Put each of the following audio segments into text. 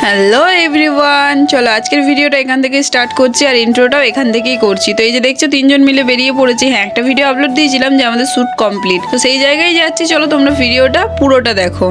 Hello everyone, চলো আজকের ভিডিওটা এখান থেকে স্টার্ট করছি আর ইন্ট্রোটাও এখান থেকেই করছি। তো এই যে দেখছো তিনজন মিলে বেরিয়ে পড়েছি। হ্যাঁ, একটা ভিডিও আপলোড দিয়েছিলাম যে আমাদের শ্যুট কমপ্লিট, তো সেই জায়গায় যাচ্ছি। চলো তোমরা ভিডিওটা পুরোটা দেখো।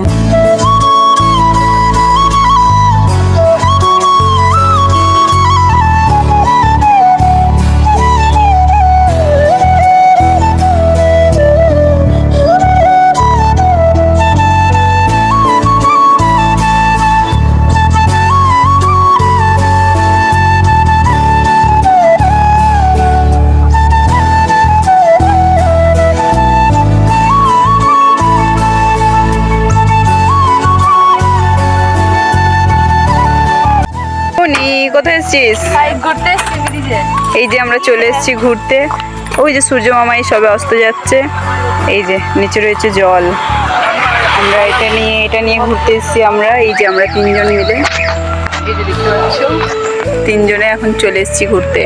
কোথায় এসেছিস? ঘুরতে এসেছি ব্রিজে। এই যে আমরা চলে এসেছি ঘুরতে। ওই যে সূর্য মামাই সবে অস্ত যাচ্ছে। এই যে নিচে রয়েছে জল। আমরা এটা নিয়ে ঘুরতে এসেছি আমরা। এই যে আমরা তিনজন মিলে, এই যে দেখতে পাচ্ছ, তিনজনে এখন চলে এসেছি ঘুরতে।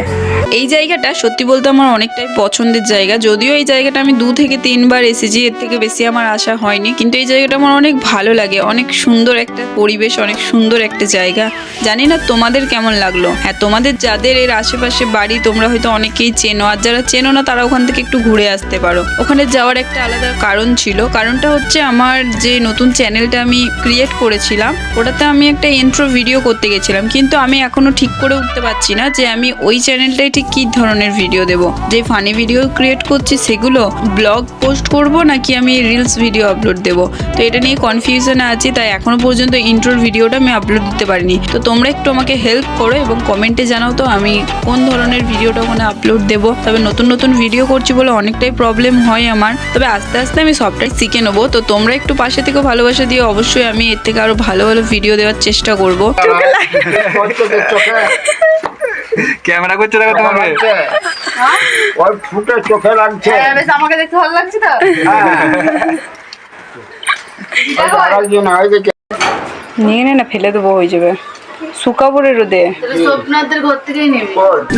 এই জায়গাটা সত্যি বলতে আমার অনেকটাই পছন্দের জায়গা। যদিও এই জায়গাটা আমি 2 থেকে 3 বার এসেছি, এর থেকে বেশি আমার আসা হয়নি, কিন্তু এই জায়গাটা আমার অনেক ভালো লাগে। অনেক সুন্দর একটা পরিবেশ, অনেক সুন্দর একটা জায়গা। জানি না তোমাদের কেমন লাগলো। হ্যাঁ, তোমাদের যাদের এর আশেপাশে বাড়ি তোমরা হয়তো অনেকেই চেনো, আর যারা চেনো না তারা ওখান থেকে একটু ঘুরে আসতে পারো। ওখানে যাওয়ার একটা আলাদা কারণ ছিল। কারণটা হচ্ছে আমার যে নতুন চ্যানেলটা আমি ক্রিয়েট করেছিলাম, ওটাতে আমি একটা ইন্ট্রো ভিডিও করতে গেছিলাম, কিন্তু আমি এখনো ঠিক করে উঠতে পারছি না যে আমি ওই চ্যানেলটাই ঠিক কী ধরনের ভিডিও দেব। যে ফানি ভিডিও ক্রিয়েট করছি সেগুলো ব্লগ পোস্ট করব নাকি আমি রিলস ভিডিও আপলোড দেব। তো এটা নিয়ে কনফিউশনে আছি, তাই এখনো পর্যন্ত ইন্ট্রোর ভিডিওটা আমি আপলোড দিতে পারিনি। তো তোমরা একটু আমাকে হেল্প করো এবং কমেন্টে জানাও তো আমি কোন ধরনের ভিডিওটা ওখানে আপলোড দেব। তবে নতুন নতুন ভিডিও করছি বলে অনেকটাই প্রবলেম হয় আমার, তবে আস্তে আস্তে আমি সবটাই শিখে নেবো। তো তোমরা একটু পাশে থেকে ভালোবাসা দিয়ে অবশ্যই আমি এর থেকে আরো ভালো ভালো ভিডিও দেওয়ার চেষ্টা করবো। ক্যামেরা করতে দেখো তোমাকে, ওই ফুটে চোখে লাগছে। বেশ আমাকে দেখতে ভালো লাগছে তো। নিয়ে নে না, ফেলে দেবো, হয়ে যাবে, শুকাবো রে রোদে। সোমনাথদের ঘর থেকেই নেবে।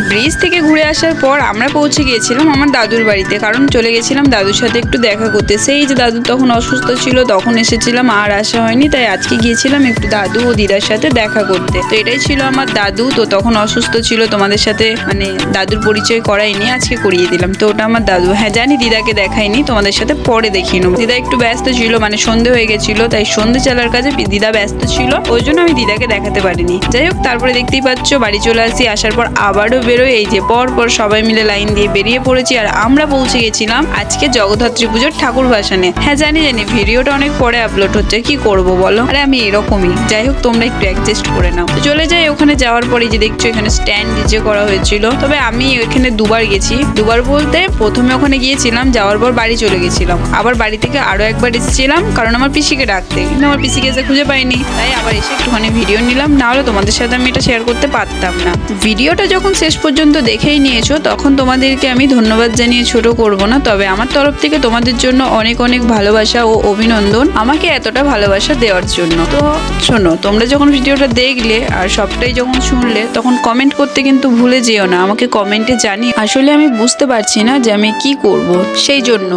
ব্রিজ থেকে ঘুরে আসার পর আমরা পৌঁছে গিয়েছিলাম আমার দাদুর বাড়িতে, কারণ চলে গেছিলাম দাদুর সাথে একটু দেখা করতে। সেই যে দাদু তখন অসুস্থ ছিল, তখন এসেছিলাম, আর আসা হয়নি, তাই আজকে গিয়েছিলাম একটু দাদু ও দিদার সাথে দেখা করতে। তো এটাই ছিল আমার দাদু। তো তখন অসুস্থ ছিল, তোমাদের সাথে মানে দাদুর পরিচয় করাইনি, আজকে করিয়ে দিলাম। তো ওটা আমার দাদু। হ্যাঁ জানি দিদাকে দেখাইনি, তোমাদের সাথে পরে দেখিয়ে নেবো। দিদা একটু ব্যস্ত ছিল, মানে সন্ধে হয়ে গেছিল, তাই সন্ধে চালার কাজে দিদা ব্যস্ত ছিল, ওই জন্য আমি দিদাকে দেখাতে পারিনি। যাই হোক, তারপরে দেখতেই পাচ্ছ বাড়ি চলে আসি। আসার পর আবারও বেরোয়। এই যে পর সবাই মিলে লাইন দিয়ে বেরিয়ে পড়েছি, আর আমরা পৌঁছে গেছিলাম আজকে জগদ্ধাত্রী পুজোর ঠাকুর ভাসানে। হ্যাঁ জানি ভিডিওটা অনেক পরে আপলোড হচ্ছে, কি করব বলো, আরে আমি এরকমই। যাই হোক, তোমরা একটু অ্যাডজাস্ট করে নাও। তো চলে যাই ওখানে। যাওয়ার পরে যে দেখছো এখানে স্ট্যান্ড ডিজে করা হয়েছিল। তবে আমি ওখানে 2বার গেছি। 2বার বলতে প্রথমে ওখানে গিয়েছিলাম, যাওয়ার পর বাড়ি চলে গেছিলাম, আবার বাড়ি থেকে আরো একবার এসেছিলাম কারণ আমার পিসিকে ডাকতে, কিন্তু আমার পিসিকে এসে খুঁজে পাইনি, তাই আবার এসে একটুখানি ভিডিও নিলাম, না হলে তোমাদের সাথে আমি এটা শেয়ার করতে পারতাম না। ভিডিওটা যখন শেষ পর্যন্ত দেখেই নিয়েছো, তখন তোমাদেরকে আমি ধন্যবাদ জানিয়ে ছোট করব না। তবে আমার তরফ থেকে তোমাদের জন্য অনেক অনেক ভালোবাসা ও অভিনন্দন আমাকে এতটা ভালোবাসা দেওয়ার জন্য। তো শোনো, তোমরা যখন ভিডিওটা দেখলে আর সবটাই যখন শুনলে, তখন কমেন্ট করতে কিন্তু ভুলে যেও না। আমাকে কমেন্টে জানি, আসলে আমি বুঝতে পারছি না যে আমি কি করব, সেই জন্য।